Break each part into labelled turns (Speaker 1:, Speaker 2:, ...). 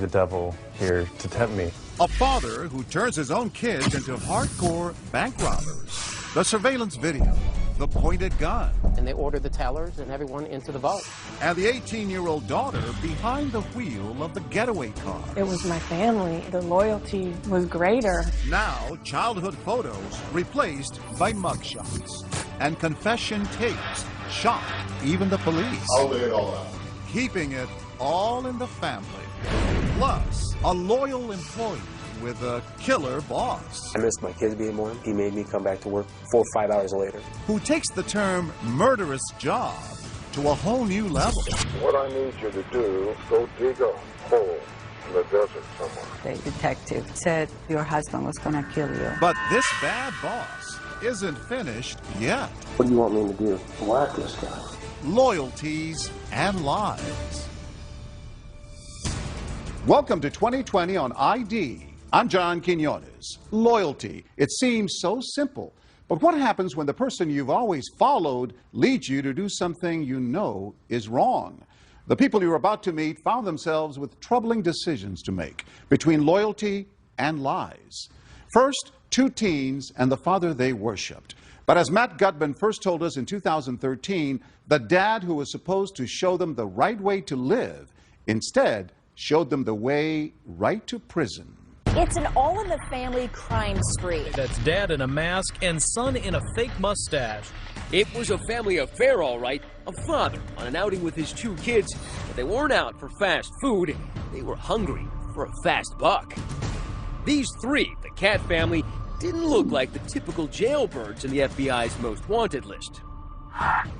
Speaker 1: the devil here to tempt me.
Speaker 2: A father who turns his own kids into hardcore bank robbers. The surveillance video, the pointed gun.
Speaker 3: And they order the tellers and everyone into the vault.
Speaker 2: And the 18-year-old daughter behind the wheel of the getaway car.
Speaker 4: It was my family. The loyalty was greater.
Speaker 2: Now, childhood photos replaced by mugshots. And confession tapes shocked even the police.
Speaker 5: I'll lay it all out.
Speaker 2: Keeping it all in the family. Plus, a loyal employee with a killer boss.
Speaker 6: I missed my kids being born. He made me come back to work 4 or 5 hours later.
Speaker 2: Who takes the term murderous job to a whole new level.
Speaker 5: What I need you to do, go dig a hole in the desert somewhere.
Speaker 7: The detective said your husband was going to kill you.
Speaker 2: But this bad boss isn't finished yet.
Speaker 6: What do you want me to do? Whack this guy.
Speaker 2: Loyalties and Lies. Welcome to 2020 on ID. I'm John Quinones. Loyalty. It seems so simple. But what happens when the person you've always followed leads you to do something you know is wrong? The people you're about to meet found themselves with troubling decisions to make between loyalty and lies. First, 2 teens and the father they worshipped. But as Matt Gutman first told us in 2013, the dad who was supposed to show them the right way to live instead showed them the way right to prison.
Speaker 8: It's an all-in-the-family crime spree.
Speaker 9: That's dad in a mask and son in a fake mustache.
Speaker 10: It was a family affair, all right. A father on an outing with his 2 kids, but they weren't out for fast food. They were hungry for a fast buck. These 3, the Cat family, didn't look like the typical jailbirds in the FBI's most wanted list.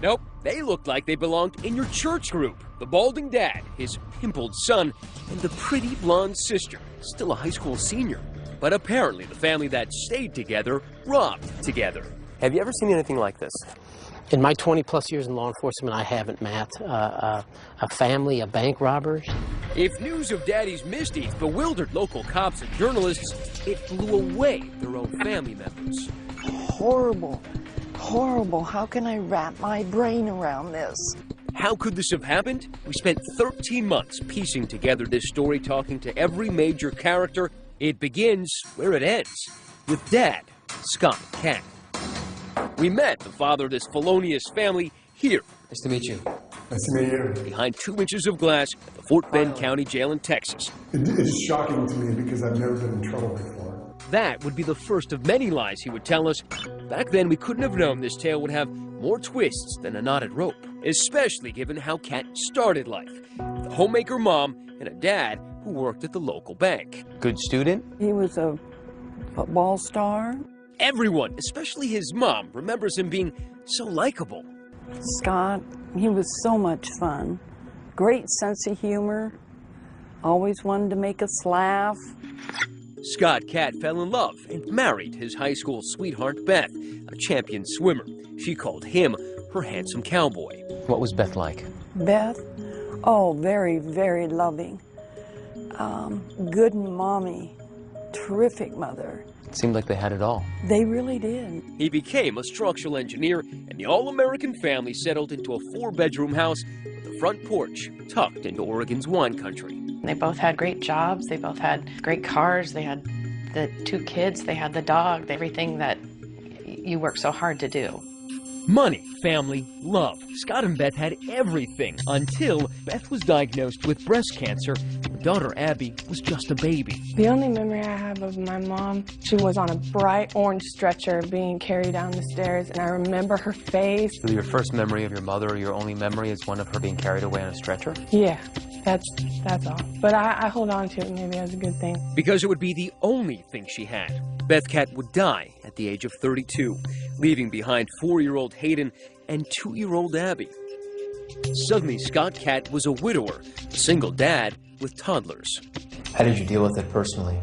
Speaker 10: Nope, they looked like they belonged in your church group. The balding dad, his pimpled son, and the pretty blonde sister, still a high school senior. But apparently the family that stayed together robbed together.
Speaker 6: Have you ever seen anything like this?
Speaker 3: In my 20-plus years in law enforcement, I haven't, Matt. A family of bank robbers.
Speaker 10: If news of Daddy's misdeeds bewildered local cops and journalists, it blew away their own family members.
Speaker 11: Horrible. Horrible. How can I wrap my brain around this?
Speaker 10: How could this have happened? We spent 13 months piecing together this story, talking to every major character. It begins where it ends, with Dad, Scott Cat. We met the father of this felonious family here.
Speaker 6: Nice to meet you.
Speaker 5: Nice to meet you.
Speaker 10: Behind 2 inches of glass at the Fort Bend County Jail in Texas.
Speaker 5: It's shocking to me because I've never been in trouble before.
Speaker 10: That would be the first of many lies he would tell us. Back then, we couldn't have known this tale would have more twists than a knotted rope, especially given how Cat started life. With a homemaker mom and a dad who worked at the local bank.
Speaker 6: Good student?
Speaker 11: He was a football star.
Speaker 10: Everyone, especially his mom, remembers him being so likable.
Speaker 11: Scott, he was so much fun. Great sense of humor. Always wanted to make us laugh.
Speaker 10: Scott Cat fell in love and married his high school sweetheart, Beth, a champion swimmer. She called him her handsome cowboy.
Speaker 6: What was Beth like?
Speaker 11: Beth? Oh, very, very loving. Good mommy. Terrific mother.
Speaker 6: It seemed like they had it all.
Speaker 11: They really did.
Speaker 10: He became a structural engineer, and the all-American family settled into a 4-bedroom house with a front porch tucked into Oregon's wine country.
Speaker 4: They both had great jobs. They both had great cars. They had the 2 kids. They had the dog. Everything that you work so hard to do.
Speaker 10: Money, family, love. Scott and Beth had everything until Beth was diagnosed with breast cancer. Her daughter, Abby, was just a baby.
Speaker 4: The only memory I have of my mom, she was on a bright orange stretcher being carried down the stairs, and I remember her face.
Speaker 6: So your first memory of your mother, or your only memory, is one of her being carried away on a stretcher?
Speaker 4: Yeah, that's all. But I hold on to it maybe as a good thing.
Speaker 10: Because it would be the only thing she had. Beth Cat would die at the age of 32, leaving behind 4-year-old Hayden and 2-year-old Abby. Suddenly, Scott Cat was a widower, a single dad with toddlers.
Speaker 6: How did you deal with it personally?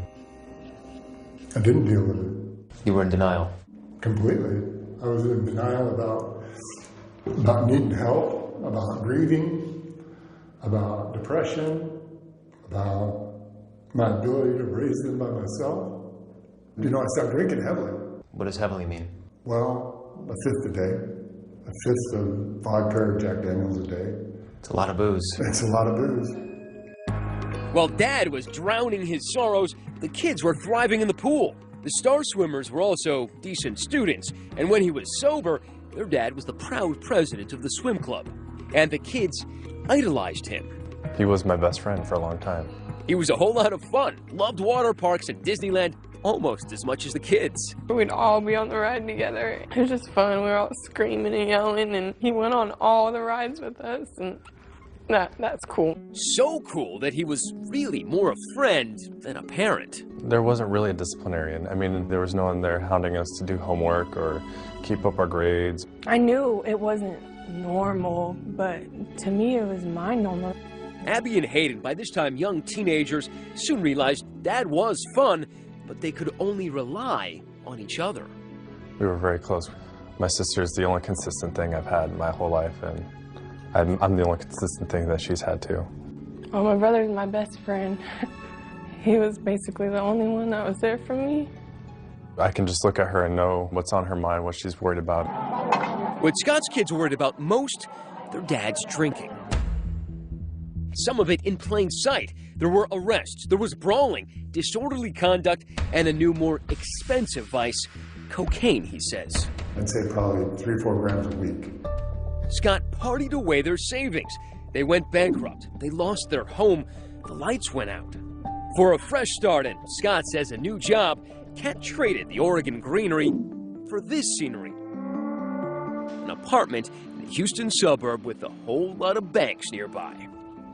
Speaker 5: I didn't deal with it.
Speaker 6: You were in denial?
Speaker 5: Completely. I was in denial about needing help, about grieving, about depression, about my ability to raise them by myself. You know, I started drinking heavily.
Speaker 6: What does heavily mean?
Speaker 5: Well, a 5th a day. A 5th of 5 pair of Jack Daniels a day.
Speaker 6: It's a lot of booze.
Speaker 5: It's a lot of booze.
Speaker 10: While Dad was drowning his sorrows, the kids were thriving in the pool. The star swimmers were also decent students, and when he was sober, their dad was the proud president of the swim club. And the kids idolized him.
Speaker 1: He was my best friend for a long time.
Speaker 10: He was a whole lot of fun, loved water parks and Disneyland almost as much as the kids.
Speaker 12: We'd all be on the ride together. It was just fun. We were all screaming and yelling, and he went on all the rides with us, and that's cool.
Speaker 10: So cool that he was really more a friend than a parent.
Speaker 1: There wasn't really a disciplinarian. I mean, there was no one there hounding us to do homework or keep up our grades.
Speaker 12: I knew it wasn't normal, but to me it was my normal.
Speaker 10: Abby and Hayden, by this time young teenagers, soon realized Dad was fun, but they could only rely on each other.
Speaker 1: We were very close. My sister's the only consistent thing I've had in my whole life, and I'm the only consistent thing that she's had too.
Speaker 12: Well, my brother's my best friend. He was basically the only one that was there for me.
Speaker 1: I can just look at her and know what's on her mind, what she's worried about.
Speaker 10: What Scott's kids were worried about most, their dad's drinking. Some of it in plain sight. There were arrests, there was brawling, disorderly conduct, and a new, more expensive vice, cocaine, he says.
Speaker 5: I'd say probably 3-4 grams a week.
Speaker 10: Scott partied away their savings. They went bankrupt. They lost their home. The lights went out. For a fresh start, and Scott says a new job, Cat traded the Oregon greenery for this scenery. An apartment in a Houston suburb with a whole lot of banks nearby.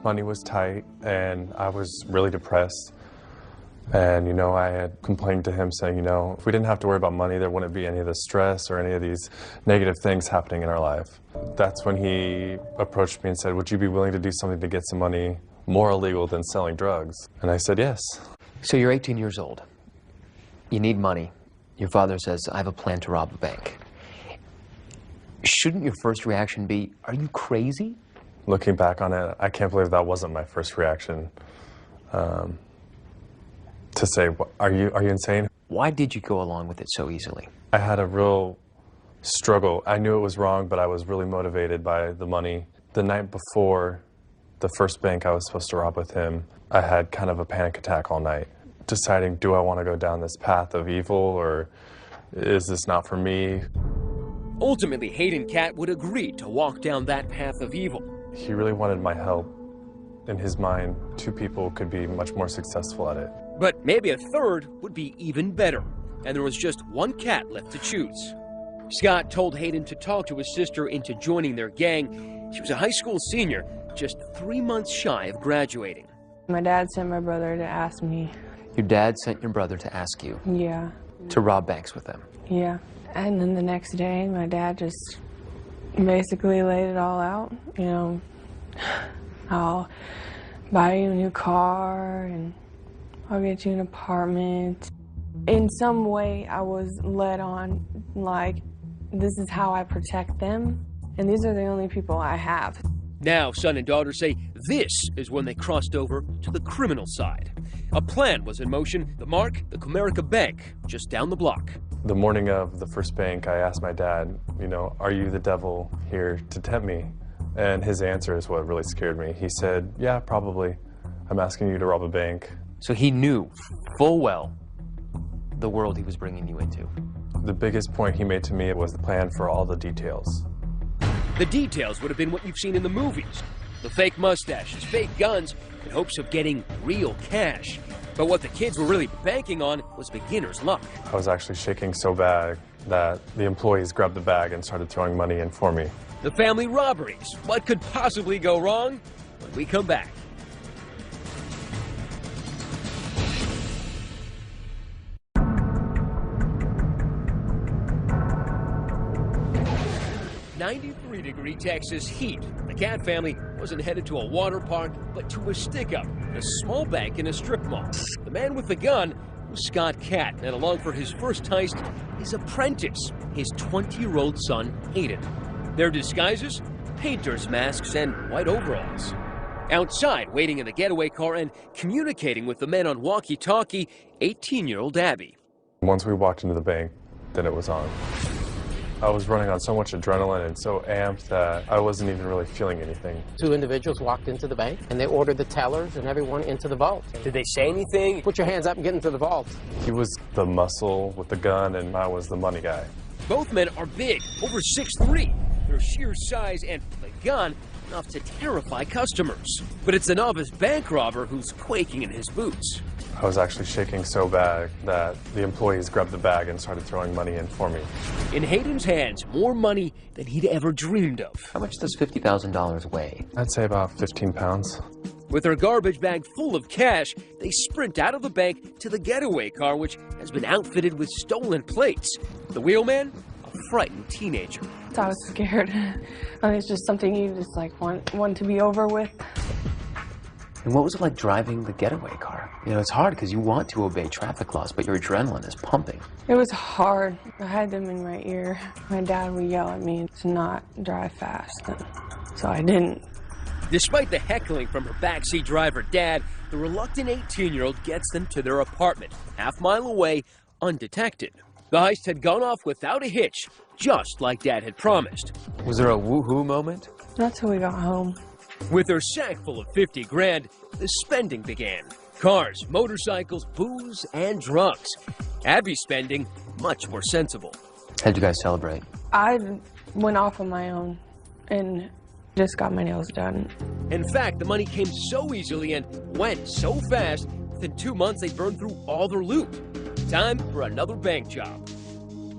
Speaker 1: Money was tight, and I was really depressed. And, you know, I had complained to him saying, you know, if we didn't have to worry about money, there wouldn't be any of the stress or any of these negative things happening in our life. That's when he approached me and said, would you be willing to do something to get some money more illegal than selling drugs? And I said, yes.
Speaker 6: So you're 18 years old. You need money. Your father says, I have a plan to rob a bank. Shouldn't your first reaction be, are you crazy?
Speaker 1: Looking back on it, I can't believe that wasn't my first reaction. To say, are you insane?
Speaker 6: Why did you go along with it so easily?
Speaker 1: I had a real struggle. I knew it was wrong, but I was really motivated by the money. The night before the first bank I was supposed to rob with him, I had kind of a panic attack all night, deciding, do I want to go down this path of evil, or is this not for me?
Speaker 10: Ultimately, Hayden Cat would agree to walk down that path of evil.
Speaker 1: He really wanted my help. In his mind, 2 people could be much more successful at it.
Speaker 10: But maybe a third would be even better, and there was just one cat left to choose. Scott told Hayden to talk to his sister into joining their gang. She was a high school senior, just 3 months shy of graduating.
Speaker 12: My dad sent my brother to ask me.
Speaker 6: Your dad sent your brother to ask you?
Speaker 12: Yeah.
Speaker 6: To rob banks with them?
Speaker 12: Yeah. And then the next day, my dad just basically laid it all out. You know, I'll buy you a new car, and I'll get you an apartment. In some way, I was led on, like, this is how I protect them, and these are the only people I have.
Speaker 10: Now, son and daughter say this is when they crossed over to the criminal side. A plan was in motion, the mark, the Comerica Bank, just down the block.
Speaker 1: The morning of the first bank, I asked my dad, you know, are you the devil here to tempt me? And his answer is what really scared me. He said, yeah, probably. I'm asking you to rob a bank.
Speaker 6: So he knew full well the world he was bringing you into.
Speaker 1: The biggest point he made to me was the plan for all the details.
Speaker 10: The details would have been what you've seen in the movies. The fake mustaches, fake guns, in hopes of getting real cash. But what the kids were really banking on was beginner's luck.
Speaker 1: I was actually shaking so bad that the employees grabbed the bag and started throwing money in for me.
Speaker 10: The family robberies. What could possibly go wrong? When we come back. .93-degree Texas heat. The Cat family wasn't headed to a water park, but to a stick-up at a small bank in a strip mall. The man with the gun was Scott Cat, and along for his first heist, his apprentice, his 20-year-old son, Hayden. Their disguises? Painters' masks and white overalls. Outside, waiting in the getaway car and communicating with the men on walkie-talkie, 18-year-old Abby.
Speaker 1: Once we walked into the bank, then it was on. I was running on so much adrenaline and so amped that I wasn't even really feeling anything.
Speaker 3: Two individuals walked into the bank, and they ordered the tellers and everyone into the vault.
Speaker 10: Did they say anything?
Speaker 3: Put your hands up and get into the vault.
Speaker 1: He was the muscle with the gun, and I was the money guy.
Speaker 10: Both men are big, over 6'3". Their sheer size and the gun enough to terrify customers. But it's the novice bank robber who's quaking in his boots.
Speaker 1: I was actually shaking so bad that the employees grabbed the bag and started throwing money in for me.
Speaker 10: In Hayden's hands, more money than he'd ever dreamed of.
Speaker 6: How much does $50,000 weigh?
Speaker 1: I'd say about 15 pounds.
Speaker 10: With their garbage bag full of cash, they sprint out of the bank to the getaway car, which has been outfitted with stolen plates. The wheelman, a frightened teenager.
Speaker 12: I was scared. I mean, it's just something you just like want to be over with.
Speaker 6: And what was it like driving the getaway car? You know, it's hard because you want to obey traffic laws, but your adrenaline is pumping.
Speaker 12: It was hard. I had them in my ear. My dad would yell at me to not drive fast, and so I didn't.
Speaker 10: Despite the heckling from her backseat driver dad, the reluctant 18-year-old gets them to their apartment, half-mile away, undetected. The heist had gone off without a hitch, just like Dad had promised.
Speaker 6: Was there a woohoo moment?
Speaker 12: Not till we got home.
Speaker 10: With her sack full of 50 grand, the spending began. Cars, motorcycles, booze, and drugs. Abby's spending, much more sensible.
Speaker 6: How'd you guys celebrate?
Speaker 12: I went off on my own and just got my nails done.
Speaker 10: In fact, the money came so easily and went so fast, within 2 months they burned through all their loot. Time for another bank job.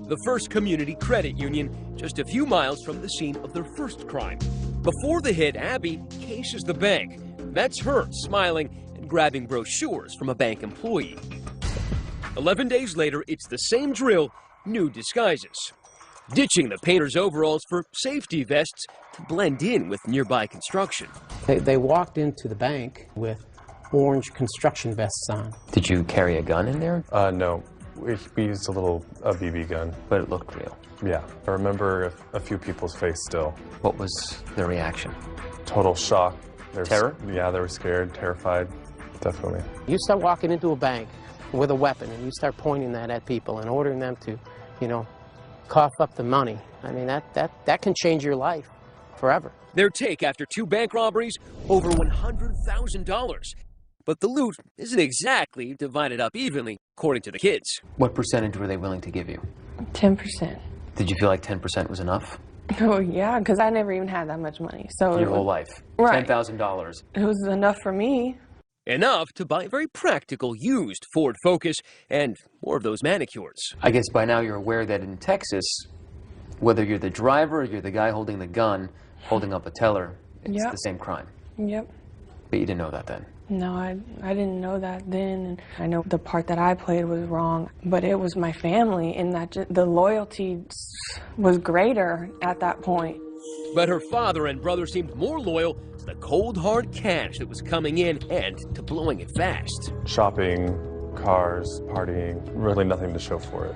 Speaker 10: The First Community Credit Union, just a few miles from the scene of their first crime. Before the hit, Abby cases the bank. That's her smiling and grabbing brochures from a bank employee. 11 days later, it's the same drill, new disguises. Ditching the painter's overalls for safety vests to blend in with nearby construction.
Speaker 3: They walked into the bank with orange construction vests on.
Speaker 6: Did you carry a gun in there?
Speaker 1: No. We used a BB gun.
Speaker 6: But it looked real.
Speaker 1: Yeah. I remember a few people's face still.
Speaker 6: What was their reaction?
Speaker 1: Total shock.
Speaker 6: Terror?
Speaker 1: Yeah, they were scared, terrified, definitely.
Speaker 3: You start walking into a bank with a weapon and you start pointing that at people and ordering them to, you know, cough up the money. I mean, that can change your life forever.
Speaker 10: Their take after 2 bank robberies, over $100,000. But the loot isn't exactly divided up evenly, according to the kids.
Speaker 6: What percentage were they willing to give you?
Speaker 12: 10%.
Speaker 6: Did you feel like 10% was enough?
Speaker 12: Oh, yeah, because I never even had that much money. So
Speaker 6: your whole life?
Speaker 12: Right.
Speaker 6: $10,000.
Speaker 12: It was enough for me.
Speaker 10: Enough to buy a very practical used Ford Focus and more of those manicures.
Speaker 6: I guess by now you're aware that in Texas, whether you're the driver or you're the guy holding the gun, holding up a teller, it's the same crime.
Speaker 12: Yep.
Speaker 6: But you didn't know that then?
Speaker 12: No, I didn't know that then. And I know the part that I played was wrong, but it was my family, and that the loyalty was greater at that point.
Speaker 10: But her father and brother seemed more loyal to the cold, hard cash that was coming in and to blowing it fast.
Speaker 1: Shopping, cars, partying, really nothing to show for it.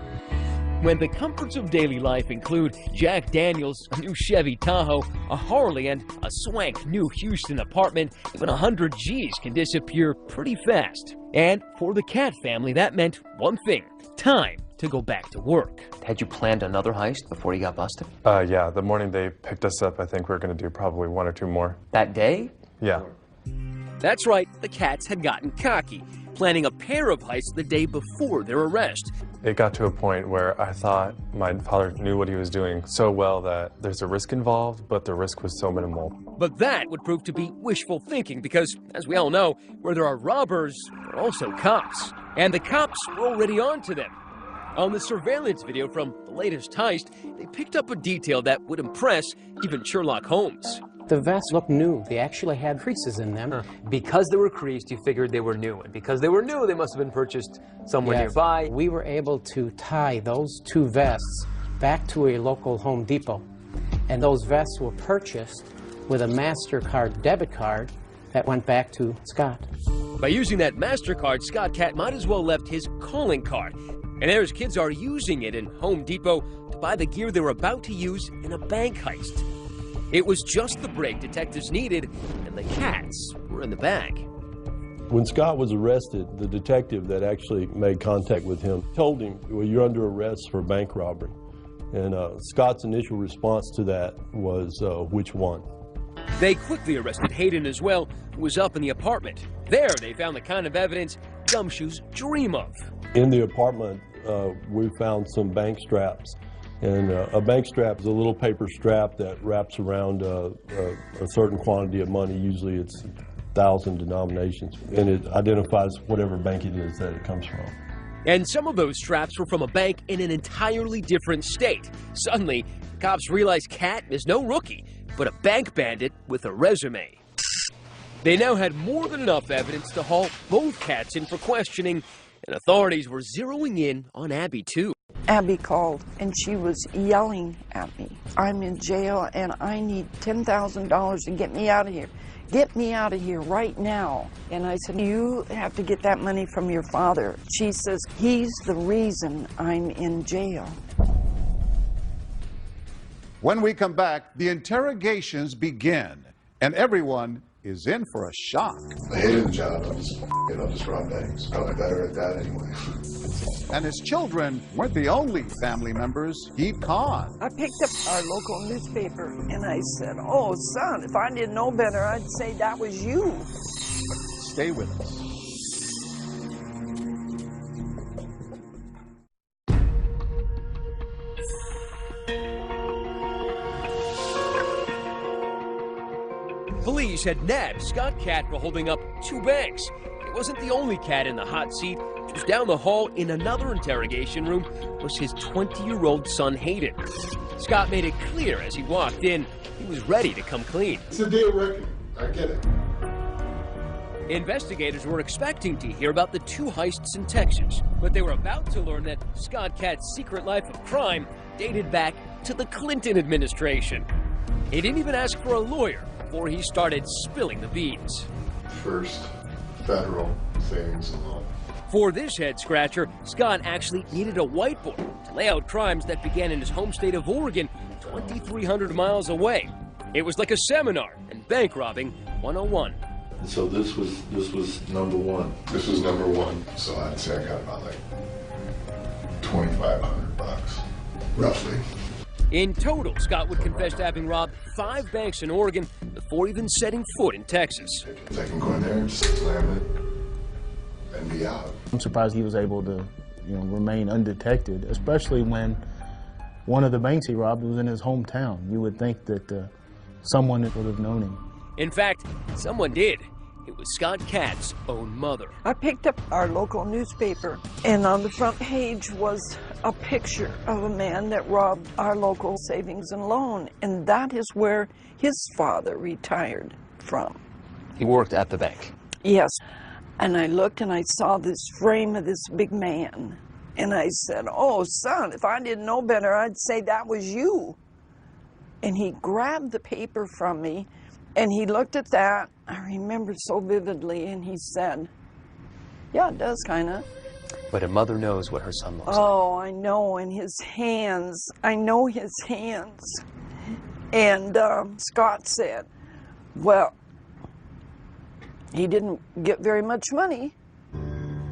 Speaker 10: When the comforts of daily life include Jack Daniels, a new Chevy Tahoe, a Harley, and a swank new Houston apartment, even 100 G's can disappear pretty fast. And for the Cat family, that meant one thing: time to go back to work.
Speaker 6: Had you planned another heist before you got busted?
Speaker 1: Yeah, the morning they picked us up, I think we were going to do probably 1 or 2 more.
Speaker 6: That day?
Speaker 1: Yeah.
Speaker 10: That's right, the Cats had gotten cocky, planning a pair of heists the day before their arrest.
Speaker 1: It got to a point where I thought my father knew what he was doing so well that there's a risk involved, but the risk was so minimal.
Speaker 10: But that would prove to be wishful thinking because, as we all know, where there are robbers, there are also cops. And the cops were already on to them. On the surveillance video from the latest heist, they picked up a detail that would impress even Sherlock Holmes.
Speaker 3: The vests looked new. They actually had creases in them.
Speaker 6: Because they were creased, you figured they were new. And because they were new, they must have been purchased somewhere nearby.
Speaker 3: We were able to tie those 2 vests back to a local Home Depot. And those vests were purchased with a MasterCard debit card that went back to Scott.
Speaker 10: By using that MasterCard, Scott Cat might as well left his calling card. And there's kids are using it in Home Depot to buy the gear they were about to use in a bank heist. It was just the break detectives needed, and the Cats were in the bag.
Speaker 13: When Scott was arrested, the detective that actually made contact with him told him, well, you're under arrest for bank robbery. And Scott's initial response to that was, which one?
Speaker 10: They quickly arrested Hayden as well, who was up in the apartment. There, they found the kind of evidence gumshoes dream of.
Speaker 13: In the apartment, we found some bank straps. And a bank strap is a little paper strap that wraps around a certain quantity of money. Usually it's 1,000 denominations. And it identifies whatever bank it is that it comes from.
Speaker 10: And some of those straps were from a bank in an entirely different state. Suddenly, cops realized Cat is no rookie, but a bank bandit with a resume. They now had more than enough evidence to haul both Cats in for questioning, and authorities were zeroing in on Abby, too.
Speaker 11: Abby called, and she was yelling at me. I'm in jail, and I need $10,000 to get me out of here. Get me out of here right now. And I said, you have to get that money from your father. She says, he's the reason I'm in jail.
Speaker 2: When we come back, the interrogations begin, and everyone is in for a shock.
Speaker 14: I hated the job. I'll just rob banks. Probably better at that anyway.
Speaker 2: And his children weren't the only family members he'd conned.
Speaker 11: I picked up our local newspaper, and I said, oh, son, if I didn't know better, I'd say that was you.
Speaker 2: Stay with us.
Speaker 10: Police had nabbed Scott Cat for holding up 2 banks. It wasn't the only cat in the hot seat. Just down the hall in another interrogation room was his 20-year-old son, Hayden. Scott made it clear as he walked in, he was ready to come clean.
Speaker 14: It's a day of reckoning. I get it.
Speaker 10: Investigators were expecting to hear about the 2 heists in Texas, but they were about to learn that Scott Cat's secret life of crime dated back to the Clinton administration. He didn't even ask for a lawyer before he started spilling the beans.
Speaker 14: First, federal savings and loan.
Speaker 10: For this head-scratcher, Scott actually needed a whiteboard to lay out crimes that began in his home state of Oregon, 2,300 miles away. It was like a seminar in bank robbing 101.
Speaker 14: So this was number 1. This was number 1. So I'd say I got about like $2,500, roughly.
Speaker 10: In total, Scott would confess to having robbed 5 banks in Oregon before even setting foot in Texas.
Speaker 14: I can go in there and just slam it and be out.
Speaker 15: I'm surprised he was able to, remain undetected, especially when one of the banks he robbed was in his hometown. You would think that someone would have known him.
Speaker 10: In fact, someone did. It was Scott Cat's own mother.
Speaker 11: I picked up our local newspaper, and on the front page was a picture of a man that robbed our local savings and loan, and that is where his father retired from.
Speaker 6: He worked at the bank?
Speaker 11: Yes. And I looked and I saw this frame of this big man, and I said, oh, son, if I didn't know better, I'd say that was you. And he grabbed the paper from me, and he looked at that, I remember so vividly, and he said, yeah, it does kind of.
Speaker 6: But a mother knows what her son looks like.
Speaker 11: Oh, I know, and his hands, I know his hands. And Scott said, well, he didn't get very much money.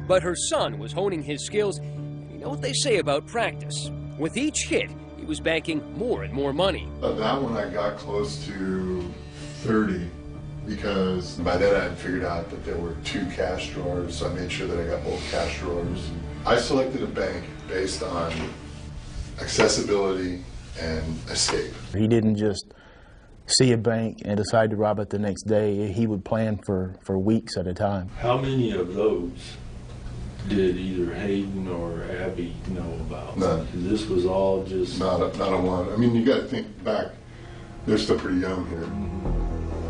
Speaker 10: But her son was honing his skills, and you know what they say about practice. With each hit, he was banking more and more money.
Speaker 14: That one I got close to 30, because by then I had figured out that there were 2 cash drawers, so I made sure that I got both cash drawers. I selected a bank based on accessibility and escape.
Speaker 15: He didn't just see a bank and decide to rob it the next day. He would plan for weeks at a time.
Speaker 13: How many of those did either Hayden or Abby know about?
Speaker 14: None.
Speaker 13: This was all just...
Speaker 14: Not a one. I mean, you got to think back. They're still pretty young here.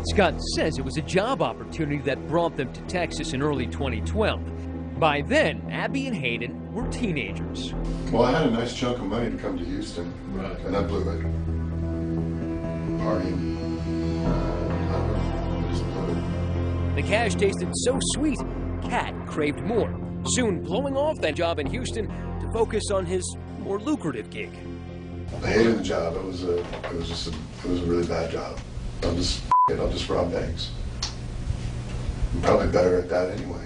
Speaker 10: Scott says it was a job opportunity that brought them to Texas in early 2012. By then, Abby and Hayden were teenagers.
Speaker 14: Well, I had a nice chunk of money to come to Houston,
Speaker 13: right,
Speaker 14: and I blew it. Partying. I just blew it.
Speaker 10: The cash tasted so sweet, Cat craved more, soon blowing off that job in Houston to focus on his more lucrative gig.
Speaker 14: I hated the job. It was a really bad job. I'll just rob banks. I'm probably better at that anyway.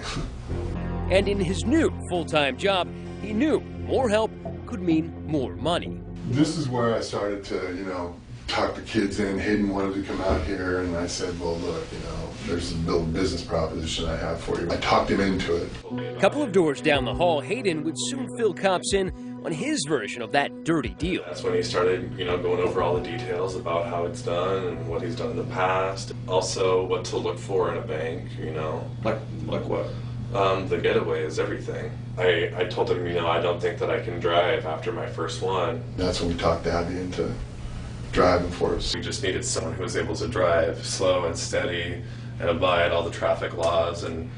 Speaker 10: And in his new full-time job, he knew more help could mean more money.
Speaker 14: This is where I started to, you know, talk the kids in. Hayden wanted to come out here, and I said, well, look, you know, there's a business proposition I have for you. I talked him into it.
Speaker 10: A couple of doors down the hall, Hayden would soon fill cops in on his version of that dirty deal.
Speaker 1: That's when he started, you know, going over all the details about how it's done and what he's done in the past. Also, what to look for in a bank, you know.
Speaker 14: Like what?
Speaker 1: The getaway is everything. I told him, you know, I don't think that I can drive after my first one.
Speaker 14: That's when we talked Abby into driving for us.
Speaker 1: We just needed someone who was able to drive slow and steady and abide all the traffic laws and,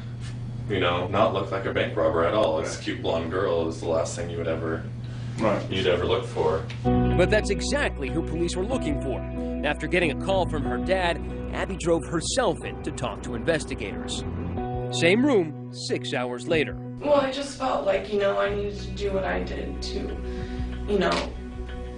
Speaker 1: you know, not look like a bank robber at all. This cute blonde girl is the last thing you would ever, you'd ever look for.
Speaker 10: But that's exactly who police were looking for. After getting a call from her dad, Abby drove herself in to talk to investigators. Same room, 6 hours later.
Speaker 12: Well, I just felt like, you know, I needed to do what I did to, you know,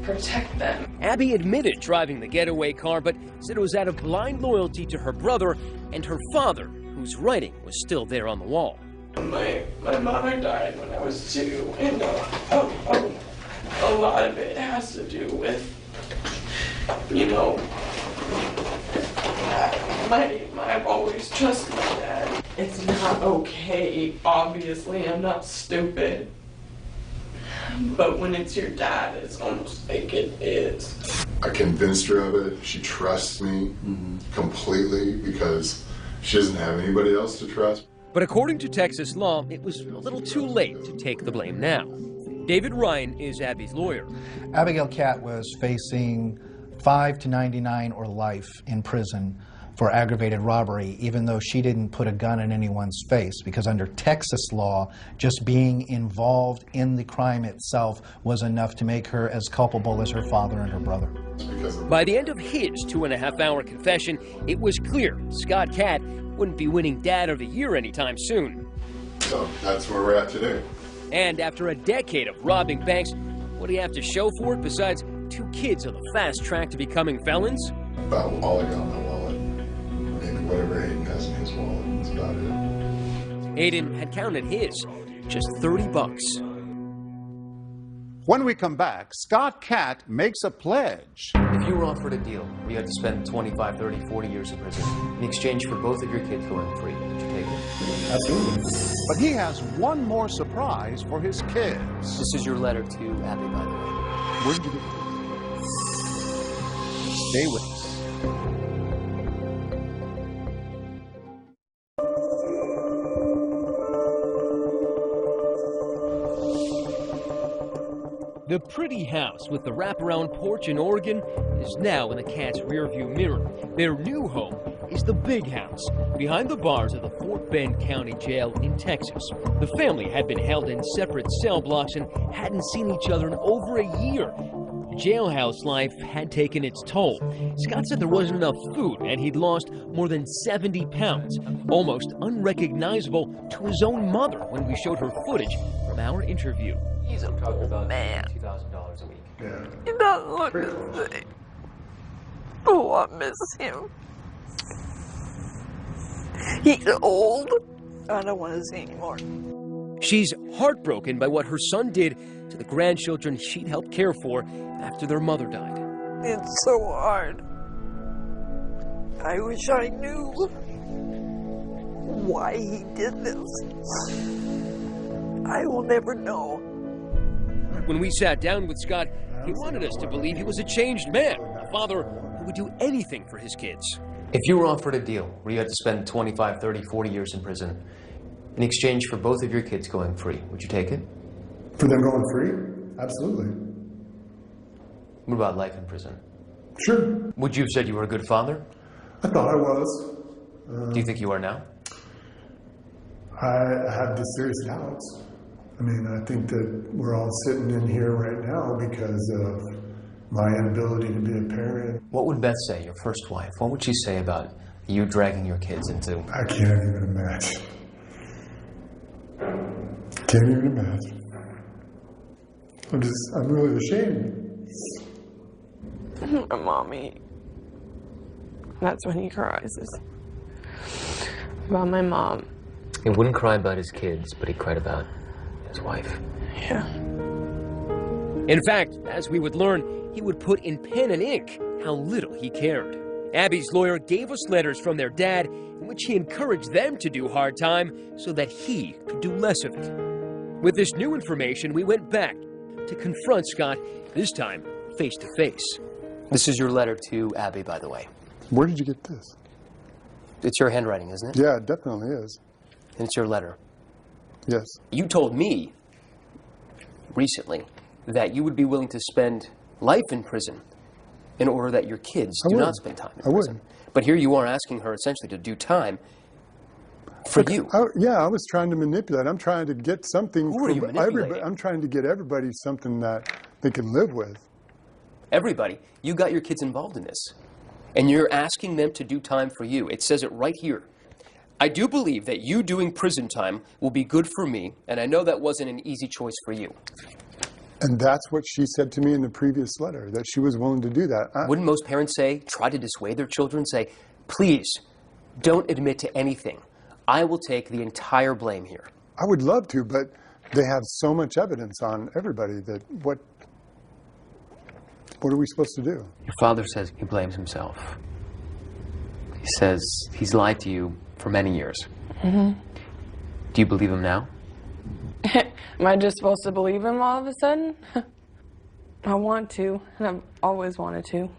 Speaker 12: protect them.
Speaker 10: Abby admitted driving the getaway car, but said it was out of blind loyalty to her brother and her father, whose writing was still there on the wall.
Speaker 12: My mother died when I was 2, and a lot of it has to do with, you know, I've always trusted my dad. It's not okay, obviously, I'm not stupid. But when it's your dad, it's almost like it is.
Speaker 14: I convinced her of it. She trusts me completely because she doesn't have anybody else to trust.
Speaker 10: But according to Texas law, it was a little too late to take the blame now. David Ryan is Abby's lawyer.
Speaker 16: Abigail Catt was facing 5 to 99 or life in prison for aggravated robbery, even though she didn't put a gun in anyone's face, because under Texas law, just being involved in the crime itself was enough to make her as culpable as her father and her brother.
Speaker 10: By the end of his 2.5-hour confession, it was clear Scott Catt wouldn't be winning Dad of the Year anytime soon.
Speaker 14: So that's where we're at today.
Speaker 10: And after a decade of robbing banks, what do you have to show for it besides 2 kids on the fast track to becoming felons?
Speaker 14: About all I got in my wallet. Maybe whatever Hayden has in his wallet. That's about it.
Speaker 10: Hayden had counted his, just $30.
Speaker 2: When we come back, Scott Catt makes a pledge.
Speaker 6: If you were offered a deal where you had to spend 25, 30, 40 years in prison in exchange for both of your kids going free, would you take it?
Speaker 2: Absolutely. But he has one more surprise for his kids.
Speaker 6: This is your letter to Abby, by the way.
Speaker 2: Where did you get it? Stay with us.
Speaker 10: The pretty house with the wraparound porch in Oregon is now in the Cat's rearview mirror. Their new home is the big house behind the bars of the Fort Bend County Jail in Texas. The family had been held in separate cell blocks and hadn't seen each other in over a year. Jailhouse life had taken its toll. Scott said there wasn't enough food and he'd lost more than 70 pounds, almost unrecognizable to his own mother when we showed her footage from our interview.
Speaker 6: He's a poor man. $2,000 a week.
Speaker 14: Yeah.
Speaker 11: He doesn't look the same. Oh, I miss him. He's old. I don't want to see anymore.
Speaker 10: She's heartbroken by what her son did to the grandchildren she'd helped care for after their mother died.
Speaker 11: It's so hard. I wish I knew why he did this. I will never know.
Speaker 10: When we sat down with Scott, he wanted us to believe he was a changed man, a father who would do anything for his kids.
Speaker 6: If you were offered a deal where you had to spend 25, 30, 40 years in prison in exchange for both of your kids going free, would you take it?
Speaker 5: For them going free? Absolutely.
Speaker 6: What about life in prison?
Speaker 5: Sure.
Speaker 6: Would you have said you were a good father?
Speaker 5: I thought I was.
Speaker 6: Do you think you are now?
Speaker 5: I have the serious doubts. I mean, I think that we're all sitting in here right now because of my inability to be a parent.
Speaker 6: What would Beth say, your first wife? What would she say about you dragging your kids into...
Speaker 5: I can't even imagine. Can't even imagine. I'm really ashamed.
Speaker 12: Mommy. That's when he cries. About my mom.
Speaker 6: He wouldn't cry about his kids, but he cried about his wife.
Speaker 12: Yeah.
Speaker 10: In fact, as we would learn, he would put in pen and ink how little he cared. Abby's lawyer gave us letters from their dad in which he encouraged them to do hard time so that he could do less of it. With this new information, we went back to confront Scott, this time face to face.
Speaker 6: This is your letter to Abby, by the way.
Speaker 5: Where did you get this?
Speaker 6: It's your handwriting, isn't it?
Speaker 5: Yeah, it definitely is.
Speaker 6: And it's your letter.
Speaker 5: Yes.
Speaker 6: You told me recently that you would be willing to spend life in prison in order that your kids do not spend time in prison. But here you are asking her essentially to do time for you.
Speaker 5: I was trying to manipulate. I'm trying to get something
Speaker 6: Who are you
Speaker 5: from everybody.
Speaker 6: manipulating?
Speaker 5: I'm trying to get everybody something that they can live with.
Speaker 6: Everybody. You got your kids involved in this. And you're asking them to do time for you. It says it right here. I do believe that you doing prison time will be good for me, and I know that wasn't an easy choice for you.
Speaker 5: And that's what she said to me in the previous letter, that she was willing to do that.
Speaker 6: Wouldn't most parents say, try to dissuade their children, say, please, don't admit to anything. I will take the entire blame here.
Speaker 5: I would love to, but they have so much evidence on everybody that what are we supposed to do?
Speaker 6: Your father says he blames himself. He says he's lied to you for many years.
Speaker 12: Mm-hmm.
Speaker 6: Do you believe him now?
Speaker 12: Am I just supposed to believe him all of a sudden? I want to, and I've always wanted to.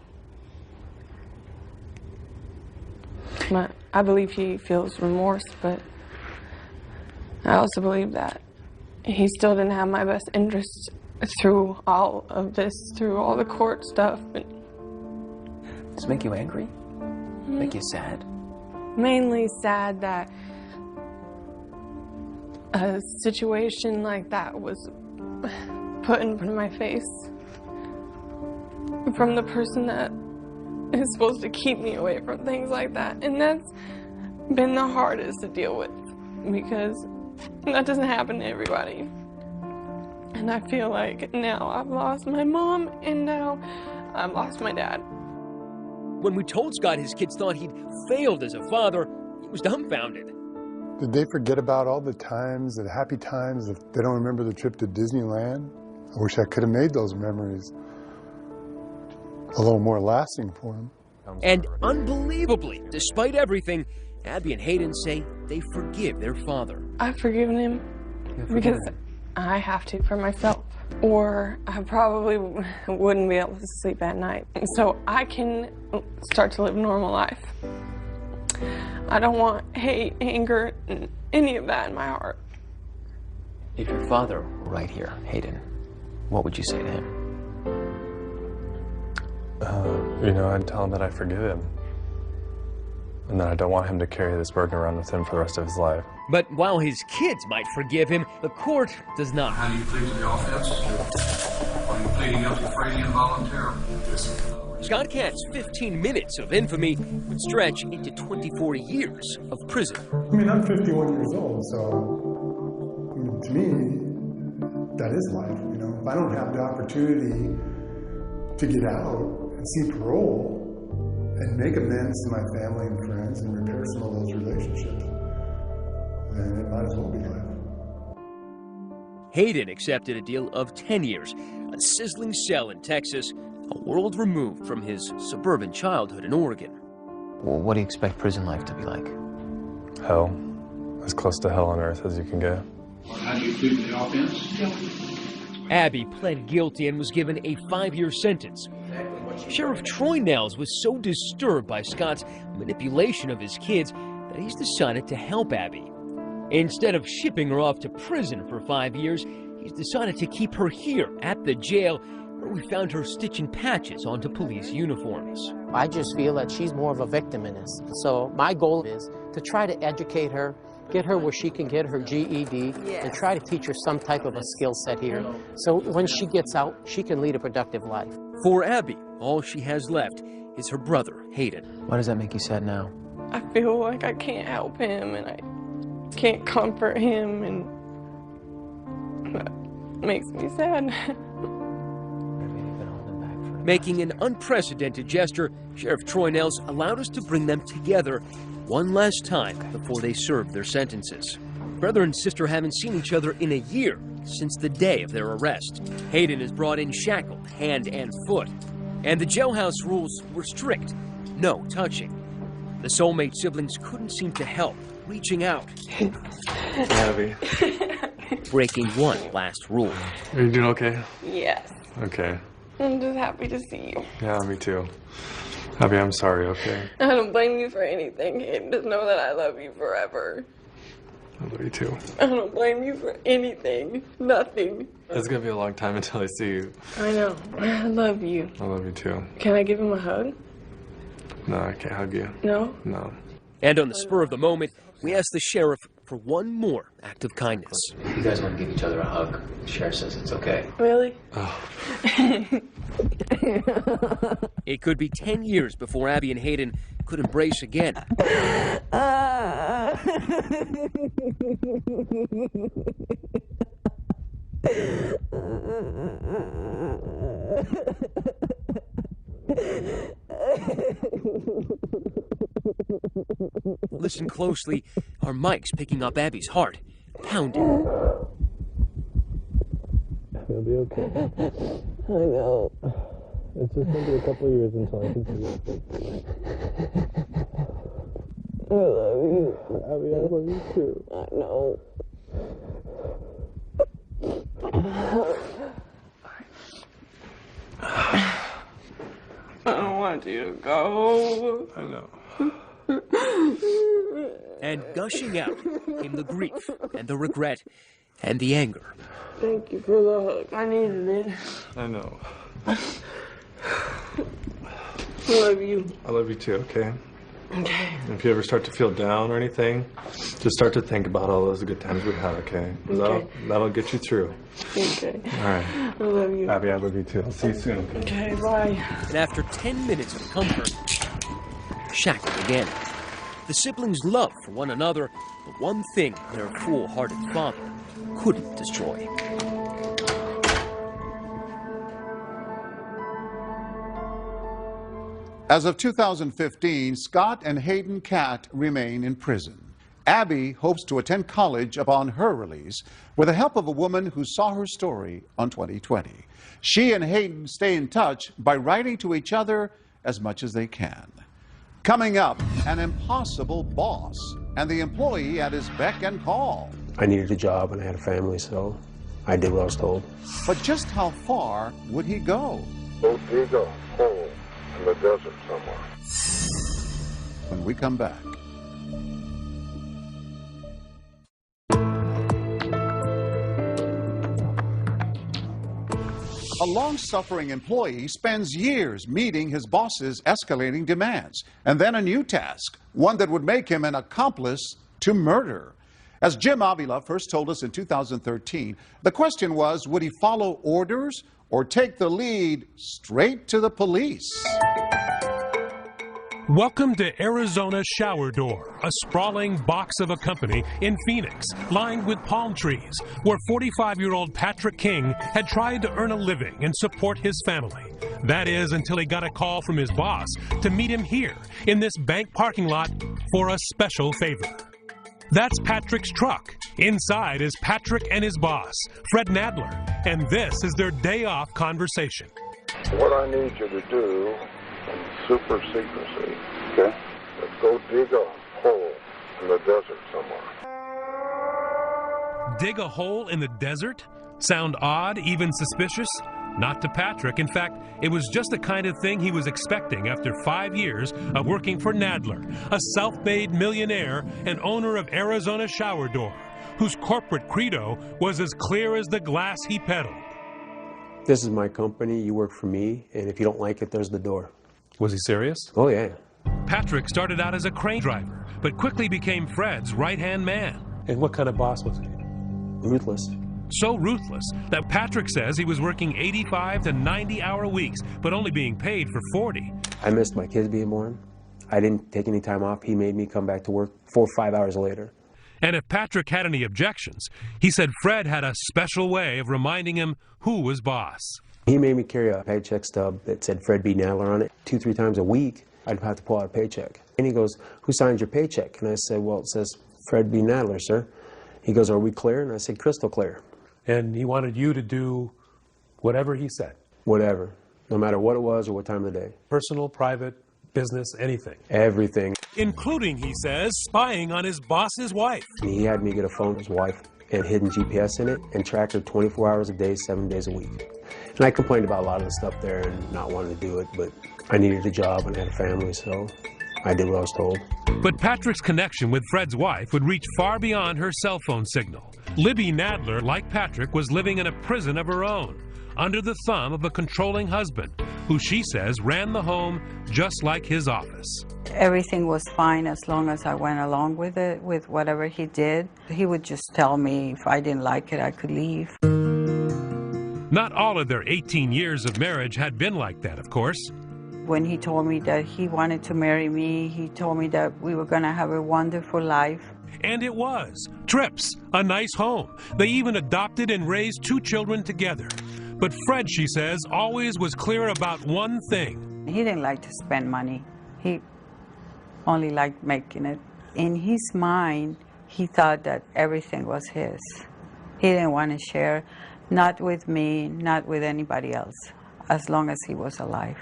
Speaker 12: But I believe he feels remorse, but I also believe that he still didn't have my best interests through all of this, through all the court stuff.
Speaker 6: Does it make you angry? Make you sad?
Speaker 12: Mainly sad that a situation like that was put in front of my face from the person that is supposed to keep me away from things like that. And that's been the hardest to deal with because that doesn't happen to everybody. And I feel like now I've lost my mom and now I've lost my dad.
Speaker 10: When we told Scott his kids thought he'd failed as a father, he was dumbfounded.
Speaker 5: Did they forget about all the times, the happy times, if they don't remember the trip to Disneyland? I wish I could have made those memories a little more lasting for them.
Speaker 10: And unbelievably, despite everything, Abby and Hayden say they forgive their father.
Speaker 12: I've forgiven him because I have to for myself, or I probably wouldn't be able to sleep at night. So I can start to live a normal life. I don't want hate, anger, any of that in my heart.
Speaker 6: If your father were right here, Hayden, what would you say to him?
Speaker 1: I'd tell him that I forgive him. And that I don't want him to carry this burden around with him for the rest of his life.
Speaker 10: But while his kids might forgive him, the court does not.
Speaker 17: How do you plead to the offense? Are you pleading guilty freely and voluntarily?
Speaker 10: Scott Katz's 15 minutes of infamy would stretch into 24 years of prison.
Speaker 5: I mean, I'm 51 years old, so to me, that is life. If I don't have the opportunity to get out and see parole and make amends to my family and friends and repair some of those relationships, then it might as well be life.
Speaker 10: Hayden accepted a deal of 10 years, a sizzling cell in Texas, a world removed from his suburban childhood in Oregon.
Speaker 6: Well, what do you expect prison life to be like?
Speaker 1: Hell. As close to hell on earth as you can get.
Speaker 17: How do you plead to the offense?
Speaker 10: Abby pled guilty and was given a 5-year sentence. Sheriff Troy Nels was so disturbed by Scott's manipulation of his kids that he's decided to help Abby. Instead of shipping her off to prison for 5 years, he's decided to keep her here at the jail, where we found her stitching patches onto police uniforms.
Speaker 3: I just feel that she's more of a victim in this. So my goal is to try to educate her, get her where she can get her GED, and try to teach her some type of a skill set here. So when she gets out, she can lead a productive life.
Speaker 10: For Abby, all she has left is her brother, Hayden.
Speaker 6: Why does that make you sad now?
Speaker 12: I feel like I can't help him and I can't comfort him, and that makes me sad.
Speaker 10: Making an unprecedented gesture, Sheriff Troy Nels allowed us to bring them together one last time before they served their sentences. Brother and sister haven't seen each other in a year since the day of their arrest. Hayden is brought in shackled, hand and foot. And the jailhouse rules were strict. No touching. The soulmate siblings couldn't seem to help, reaching out.
Speaker 1: Abby.
Speaker 10: Breaking one last rule.
Speaker 1: Are you doing okay?
Speaker 12: Yes.
Speaker 1: Okay.
Speaker 12: I'm just happy to see you.
Speaker 1: Yeah, me too. Abby, I'm sorry, okay?
Speaker 12: I don't blame you for anything, Hayden. Just know that I love you forever.
Speaker 1: I love you too.
Speaker 12: I don't blame you for anything. Nothing.
Speaker 1: It's gonna be a long time until I see you.
Speaker 12: I know. I love you.
Speaker 1: I love you too.
Speaker 12: Can I give him a hug?
Speaker 1: No, I can't hug you.
Speaker 12: No?
Speaker 1: No.
Speaker 10: And on the spur of the moment, we asked the sheriff for one more act of kindness.
Speaker 18: You guys want to give each other a hug. The sheriff says it's okay.
Speaker 12: Really?
Speaker 1: Oh.
Speaker 10: It could be 10 years before Abby and Hayden could embrace again. Listen closely. Our mic's picking up Abby's heart, pounding.
Speaker 13: It'll be okay.
Speaker 12: I know.
Speaker 13: It's just going to be a couple of years until I can see it.
Speaker 12: I love you.
Speaker 13: Abby, I love you too.
Speaker 12: I know. I don't want you to go.
Speaker 1: I know.
Speaker 10: And gushing out came the grief and the regret and the anger.
Speaker 12: Thank you for the hug. I needed it.
Speaker 1: I know.
Speaker 12: I love you.
Speaker 1: I love you too, okay?
Speaker 12: Okay.
Speaker 1: If you ever start to feel down or anything, just start to think about all those good times we had, okay?
Speaker 12: Okay.
Speaker 1: That'll get you through.
Speaker 12: Okay.
Speaker 1: All right.
Speaker 12: I love you.
Speaker 1: Abby, I love you too. I'll see you soon, okay?
Speaker 12: Okay, bye.
Speaker 10: And after 10 minutes of comfort, shackled again. The siblings' love for one another, the one thing their foolhardy father couldn't destroy.
Speaker 2: As of 2015, Scott and Hayden Catt remain in prison. Abby hopes to attend college upon her release with the help of a woman who saw her story on 2020. She and Hayden stay in touch by writing to each other as much as they can. Coming up, an impossible boss and the employee at his beck and call.
Speaker 19: I needed a job and I had a family, so I did what I was told.
Speaker 2: But just how far would he go?
Speaker 20: Go dig a hole in the desert somewhere.
Speaker 2: When we come back. A long-suffering employee spends years meeting his boss's escalating demands, and then a new task, one that would make him an accomplice to murder. As Jim Avila first told us in 2013, the question was, would he follow orders or take the lead straight to the police?
Speaker 21: Welcome to Arizona Shower Door, a sprawling box of a company in Phoenix, lined with palm trees, where 45-year-old Patrick King had tried to earn a living and support his family. That is, until he got a call from his boss to meet him here in this bank parking lot for a special favor. That's Patrick's truck. Inside is Patrick and his boss, Fred Nadler, and this is their day-off conversation.
Speaker 20: What I need you to do, in super secrecy, okay, is go dig a hole in the desert somewhere.
Speaker 21: Dig a hole in the desert? Sound odd, even suspicious? Not to Patrick. In fact, it was just the kind of thing he was expecting after 5 years of working for Nadler, a self-made millionaire and owner of Arizona Shower Door, whose corporate credo was as clear as the glass he peddled.
Speaker 19: This is my company, you work for me, and if you don't like it, there's the door.
Speaker 1: Was he serious?
Speaker 19: Oh, yeah.
Speaker 21: Patrick started out as a crane driver, but quickly became Fred's right-hand man.
Speaker 1: And what kind of boss was he?
Speaker 19: Ruthless.
Speaker 21: So ruthless that Patrick says he was working 85 to 90-hour weeks, but only being paid for 40.
Speaker 19: I missed my kids being born. I didn't take any time off. He made me come back to work 4 or 5 hours later.
Speaker 21: And if Patrick had any objections, he said Fred had a special way of reminding him who was boss.
Speaker 19: He made me carry a paycheck stub that said Fred B. Nadler on it. 2-3 times a week, I'd have to pull out a paycheck. And he goes, "Who signs your paycheck?" And I said, "Well, it says Fred B. Nadler, sir." He goes, are we clear? And I said, crystal clear.
Speaker 7: And he wanted you to do whatever he said?
Speaker 19: Whatever, no matter what it was or what time of the day.
Speaker 7: Personal, private, business, anything?
Speaker 19: Everything.
Speaker 21: Including, he says, spying on his boss's wife.
Speaker 19: He had me get a phone with his wife and hidden GPS in it and track her 24 hours a day, 7 days a week. And I complained about a lot of the stuff there and not wanting to do it, but I needed a job and had a family, so I did what I was told.
Speaker 21: But Patrick's connection with Fred's wife would reach far beyond her cell phone signal. Libby Nadler, like Patrick, was living in a prison of her own, under the thumb of a controlling husband, who she says ran the home just like his office.
Speaker 22: Everything was fine as long as I went along with it, with whatever he did. He would just tell me if I didn't like it, I could leave.
Speaker 21: Not all of their 18 years of marriage had been like that, of course.
Speaker 22: When he told me that he wanted to marry me, he told me that we were going to have a wonderful life.
Speaker 21: And it was. Trips, a nice home. They even adopted and raised 2 children together. But Fred, she says, always was clear about one thing.
Speaker 22: He didn't like to spend money. He only liked making it. In his mind, he thought that everything was his. He didn't want to share, not with me, not with anybody else, as long as he was alive.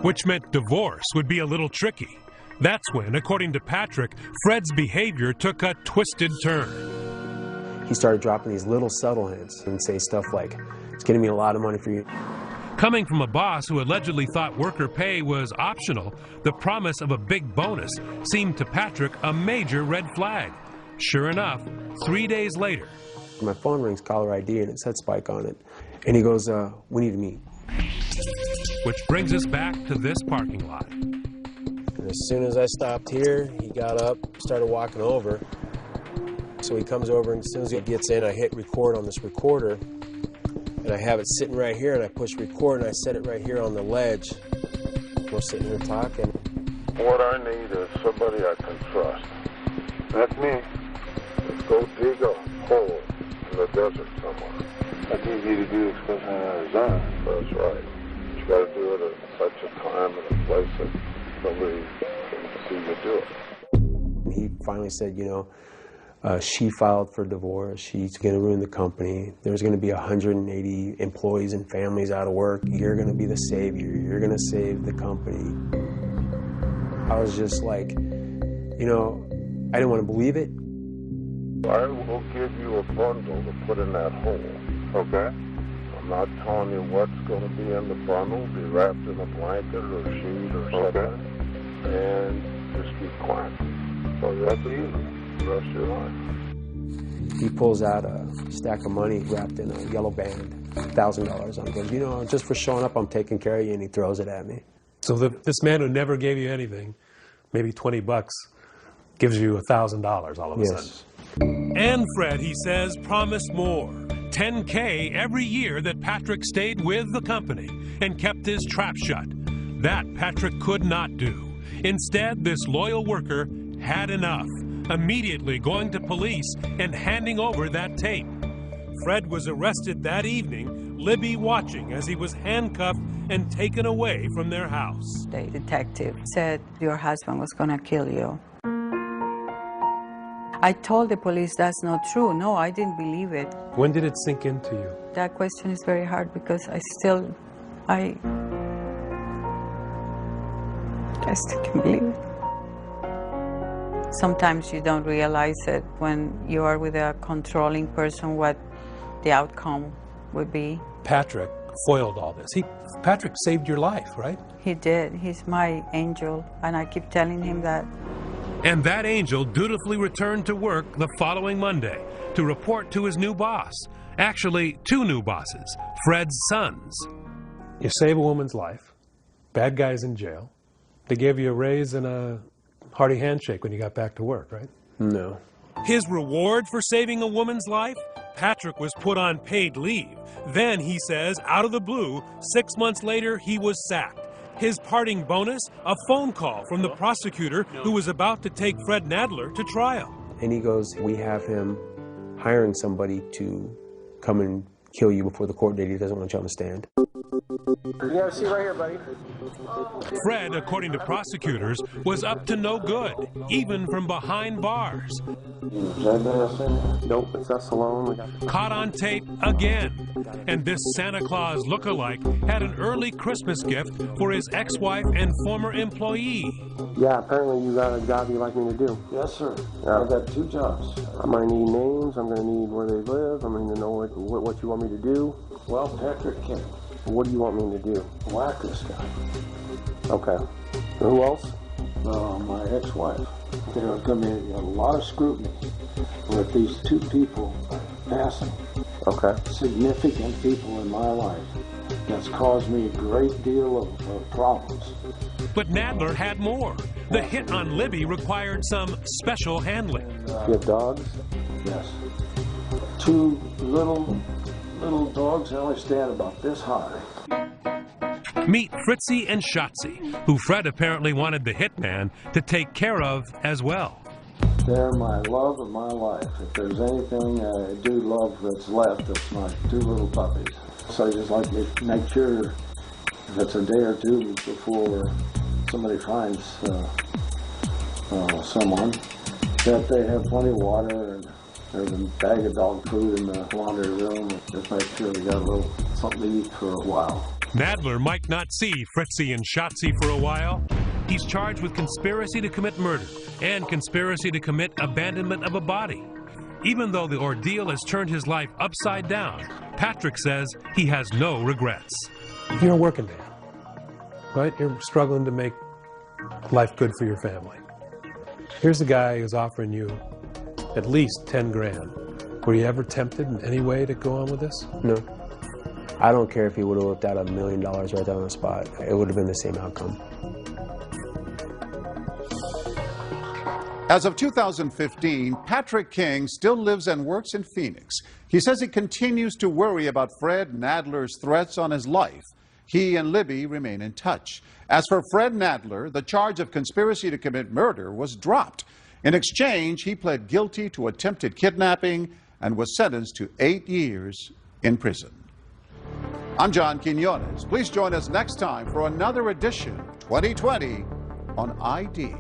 Speaker 21: Which meant divorce would be a little tricky. That's when, according to Patrick, Fred's behavior took a twisted turn.
Speaker 19: He started dropping these little subtle hints and say stuff like, it's getting me a lot of money for you.
Speaker 21: Coming from a boss who allegedly thought worker pay was optional, the promise of a big bonus seemed to Patrick a major red flag. Sure enough, 3 days later.
Speaker 19: My phone rings, caller ID, and it said Spike on it. And he goes, we need to meet.
Speaker 21: Which brings us back to this parking lot.
Speaker 19: And as soon as I stopped here, he got up, started walking over. So he comes over, and as soon as he gets in, I hit record on this recorder. And I have it sitting right here, and I push record, and I set it right here on the ledge. We're sitting here talking.
Speaker 20: What I need is somebody I can trust. That's me. Let's go dig a hole in the desert somewhere. That's easy to do, especially in Arizona. That's right. You got to do it at such a time and a place that nobody can see you do it.
Speaker 19: And he finally said, you know, she filed for divorce. She's going to ruin the company. There's going to be 180 employees and families out of work. You're going to be the savior. You're going to save the company. I was just like, you know, I didn't want to believe it.
Speaker 20: I will give you a bundle to put in that hole, okay? I'm not telling you what's going to be in the bundle. Be wrapped in a blanket or a sheet or something. And just keep quiet. So that's easy. The rest of your life.
Speaker 19: He pulls out a stack of money wrapped in a yellow band, $1,000 on it. Goes, you know, just for showing up, I'm taking care of you, and he throws it at me.
Speaker 7: So this man who never gave you anything, maybe $20, gives you $1,000 all of a sudden.
Speaker 21: And Fred, he says, promised more. $10K every year that Patrick stayed with the company and kept his trap shut. That Patrick could not do. Instead, this loyal worker had enough, immediately going to police and handing over that tape. Fred was arrested that evening, Libby watching as he was handcuffed and taken away from their house.
Speaker 22: The detective said your husband was going to kill you. I told the police that's not true. No, I didn't believe it.
Speaker 7: When did it sink into you?
Speaker 22: That question is very hard because I still can't believe it. Sometimes you don't realize it when you are with a controlling person what the outcome would be.
Speaker 7: Patrick foiled all this. Patrick saved your life, right?
Speaker 22: He did. He's my angel, and I keep telling him that.
Speaker 21: And that angel dutifully returned to work the following Monday to report to his new boss. Actually, 2 new bosses, Fred's sons.
Speaker 7: You save a woman's life. Bad guy's in jail. They gave you a raise and a hearty handshake when you got back to work, right?
Speaker 19: No.
Speaker 21: His reward for saving a woman's life? Patrick was put on paid leave. Then, he says, out of the blue, 6 months later, he was sacked. His parting bonus, a phone call from the prosecutor who was about to take Fred Nadler to trial.
Speaker 19: And he goes, we have him hiring somebody to come and kill you before the court date. He doesn't want you on the stand.
Speaker 6: You have a seat right here, buddy.
Speaker 21: Fred, according to prosecutors, was up to no good, even from behind bars.
Speaker 6: Nope, it's us alone.
Speaker 21: Caught on tape again. And this Santa Claus look-alike had an early Christmas gift for his ex-wife and former employee.
Speaker 6: Yeah, apparently you got a job you'd like me to do.
Speaker 8: Yes, sir. I've got 2 jobs.
Speaker 6: I'm going to need names. I'm going to need where they live. I'm going to know what you want me to do.
Speaker 8: Well, Patrick King.
Speaker 6: What do you want me to do?
Speaker 8: Whack this guy.
Speaker 6: Okay. Who else?
Speaker 8: My ex-wife. There's going to be a lot of scrutiny with these 2 people passing.
Speaker 6: Okay.
Speaker 8: Significant people in my life. That's caused me a great deal of problems.
Speaker 21: But Nadler had more. The hit on Libby required some special handling.
Speaker 6: You have dogs?
Speaker 8: Yes. 2 little dogs. They only stand about this high.
Speaker 21: Meet Fritzy and Shotzi, who Fred apparently wanted the hitman to take care of as well.
Speaker 8: They're my love of my life. If there's anything I do love that's left, it's my 2 little puppies. So I just like to make sure if it's a day or 2 before somebody finds someone, that they have plenty of water and there's a bag of dog food in the laundry room. Just make sure they got a little something to eat for a while.
Speaker 21: Nadler might not see Fritzy and Shotzi for a while. He's charged with conspiracy to commit murder and conspiracy to commit abandonment of a body. Even though the ordeal has turned his life upside down, Patrick says he has no regrets.
Speaker 7: You're a working man, right? You're struggling to make life good for your family. Here's a guy who's offering you at least 10 grand. Were you ever tempted in any way to go on with this?
Speaker 19: No. I don't care if he would have looked at $1 million right there on the spot. It would have been the same outcome.
Speaker 2: As of 2015, Patrick King still lives and works in Phoenix. He says he continues to worry about Fred Nadler's threats on his life. He and Libby remain in touch. As for Fred Nadler, the charge of conspiracy to commit murder was dropped. In exchange, he pled guilty to attempted kidnapping and was sentenced to 8 years in prison. I'm John Quinones. Please join us next time for another edition 2020 on ID.